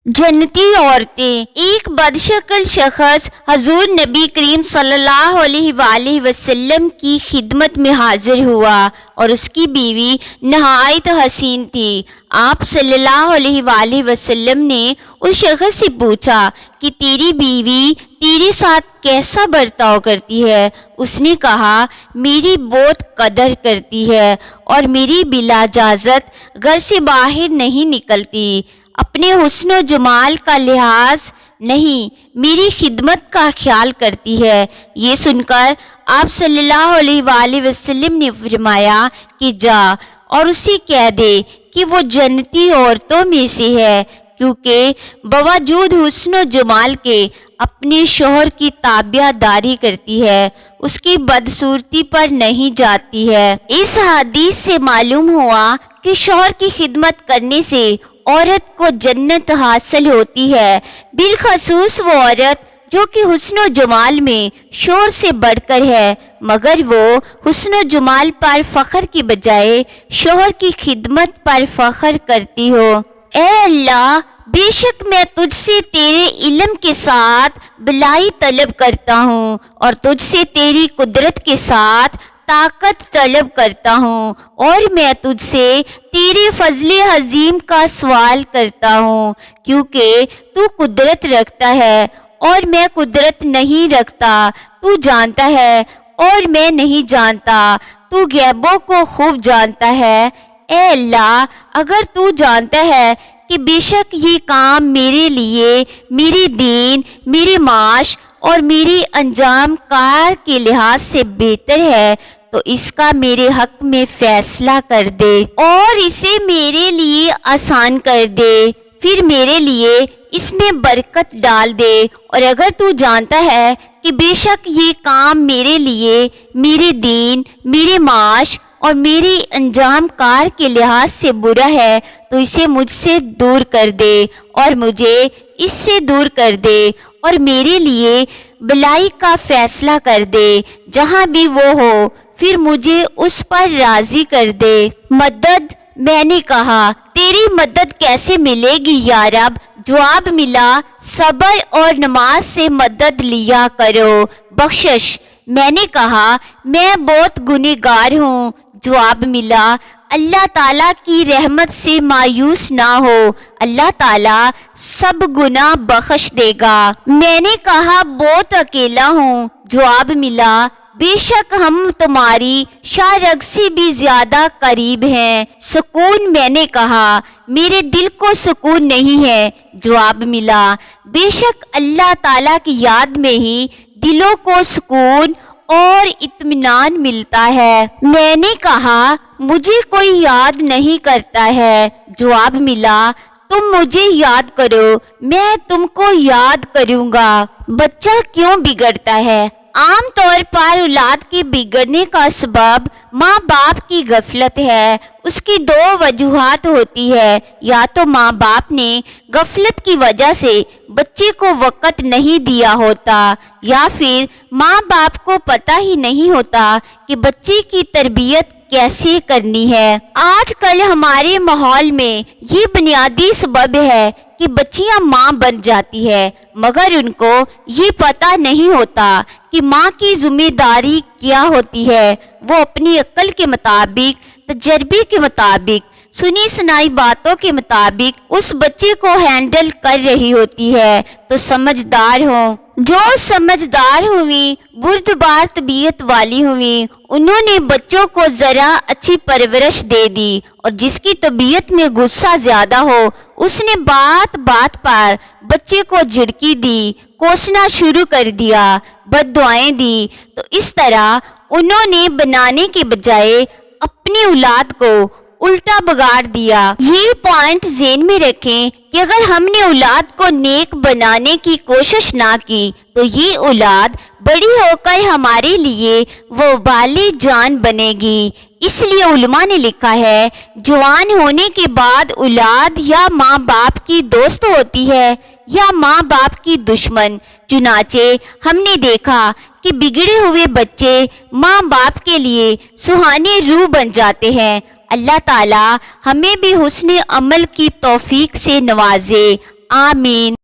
جنتی عورتیں۔ ایک بدشکل شخص حضور نبی کریم صلی اللہ علیہ وآلہ وسلم کی خدمت میں حاضر ہوا اور اس کی بیوی نہایت حسین تھی۔ آپ صلی اللہ علیہ وآلہ وسلم نے اس شخص سے پوچھا کہ تیری بیوی تیرے ساتھ کیسا برتاؤ کرتی ہے؟ اس نے کہا میری بہت قدر کرتی ہے اور میری بلا اجازت گھر سے باہر نہیں نکلتی، اپنے حسن و جمال کا لحاظ نہیں، میری خدمت کا خیال کرتی ہے۔ یہ سن کر آپ صلی اللہ علیہ وآلہ وسلم نے فرمایا کہ جا اور اسے کہہ دے کہ وہ جنتی عورتوں میں سے ہے، کیونکہ باوجود حسن و جمال کے اپنے شوہر کی تابع داری کرتی ہے، اس کی بدصورتی پر نہیں جاتی ہے۔ اس حدیث سے معلوم ہوا کہ شوہر کی خدمت کرنے سے عورت کو جنت حاصل ہوتی ہے، بالخصوص وہ عورت جو کہ حسن و جمال میں شوہر سے بڑھ کر ہے، مگر وہ حسن و جمال پر فخر کی بجائے شوہر کی خدمت پر فخر کرتی ہو۔ اے اللہ، بے شک میں تجھ سے تیرے علم کے ساتھ بھلائی طلب کرتا ہوں اور تجھ سے تیری قدرت کے ساتھ طاقت طلب کرتا ہوں، اور میں تجھ سے تیرے فضل عظیم کا سوال کرتا ہوں، کیونکہ تو قدرت رکھتا ہے اور میں قدرت نہیں رکھتا، تو جانتا ہے اور میں نہیں جانتا، تو غیبوں کو خوب جانتا ہے۔ اے اللہ، اگر تو جانتا ہے کہ بے شک یہ کام میرے لیے، میرے دین، میرے معاش اور میری انجام کار کے لحاظ سے بہتر ہے تو اس کا میرے حق میں فیصلہ کر دے اور اسے میرے لیے آسان کر دے، پھر میرے لیے اس میں برکت ڈال دے، اور اگر تو جانتا ہے کہ بے شک یہ کام میرے لیے، میرے دین، میرے معاش اور میری انجام کار کے لحاظ سے برا ہے تو اسے مجھ سے دور کر دے اور مجھے اس سے دور کر دے، اور میرے لیے بھلائی کا فیصلہ کر دے جہاں بھی وہ ہو، پھر مجھے اس پر راضی کر دے۔ مدد، میں نے کہا تیری مدد کیسے ملے گی یا رب؟ جواب ملا صبر اور نماز سے مدد لیا کرو۔ بخشش، میں نے کہا میں بہت گنہگار ہوں۔ جواب ملا اللہ تعالیٰ کی رحمت سے مایوس نہ ہو، اللہ تعالیٰ سب گناہ بخش دے گا۔ میں نے کہا بہت اکیلا ہوں۔ جواب ملا بے شک ہم تمہاری شاہ رگ سے بھی زیادہ قریب ہیں۔ سکون، میں نے کہا میرے دل کو سکون نہیں ہے۔ جواب ملا بے شک اللہ تعالیٰ کی یاد میں ہی دلوں کو سکون اور اطمینان ملتا ہے۔ میں نے کہا مجھے کوئی یاد نہیں کرتا ہے۔ جواب ملا تم مجھے یاد کرو، میں تم کو یاد کروں گا۔ بچہ کیوں بگڑتا ہے؟ عام طور پر اولاد کے بگڑنے کا سبب ماں باپ کی غفلت ہے۔ اس کی دو وجوہات ہوتی ہے، یا تو ماں باپ نے غفلت کی وجہ سے بچے کو وقت نہیں دیا ہوتا، یا پھر ماں باپ کو پتہ ہی نہیں ہوتا کہ بچے کی تربیت کیسے کرنی ہے۔ آج کل ہمارے ماحول میں یہ بنیادی سبب ہے کہ بچیاں ماں بن جاتی ہے، مگر ان کو یہ پتہ نہیں ہوتا کہ ماں کی ذمہ داری کیا ہوتی ہے۔ وہ اپنی عقل کے مطابق، تجربے کے مطابق، سنی سنائی باتوں کے مطابق اس بچے کو ہینڈل کر رہی ہوتی ہے۔ تو سمجھدار ہوں، جو سمجھدار ہوئیں، بردبار طبیعت والی ہوئیں، انہوں نے بچوں کو ذرا اچھی پرورش دے دی، اور جس کی طبیعت میں غصہ زیادہ ہو اس نے بات بات پر بچے کو جھڑکی دی، کوسنا شروع کر دیا، بد دعائیں دی۔ تو اس طرح انہوں نے بنانے کے بجائے اپنی اولاد کو الٹا بگاڑ دیا۔ یہ پوائنٹ ذہن میں رکھیں کہ اگر ہم نے اولاد کو نیک بنانے کی کوشش نہ کی تو یہ اولاد بڑی ہو کر ہمارے لیے وبال جان بنے گی۔ اس لیے علماء نے لکھا ہے جوان ہونے کے بعد اولاد یا ماں باپ کی دوست ہوتی ہے یا ماں باپ کی دشمن۔ چنانچہ ہم نے دیکھا کہ بگڑے ہوئے بچے ماں باپ کے لیے سہانے روح بن جاتے ہیں۔ اللہ تعالی ہمیں بھی حسن عمل کی توفیق سے نوازے، آمین۔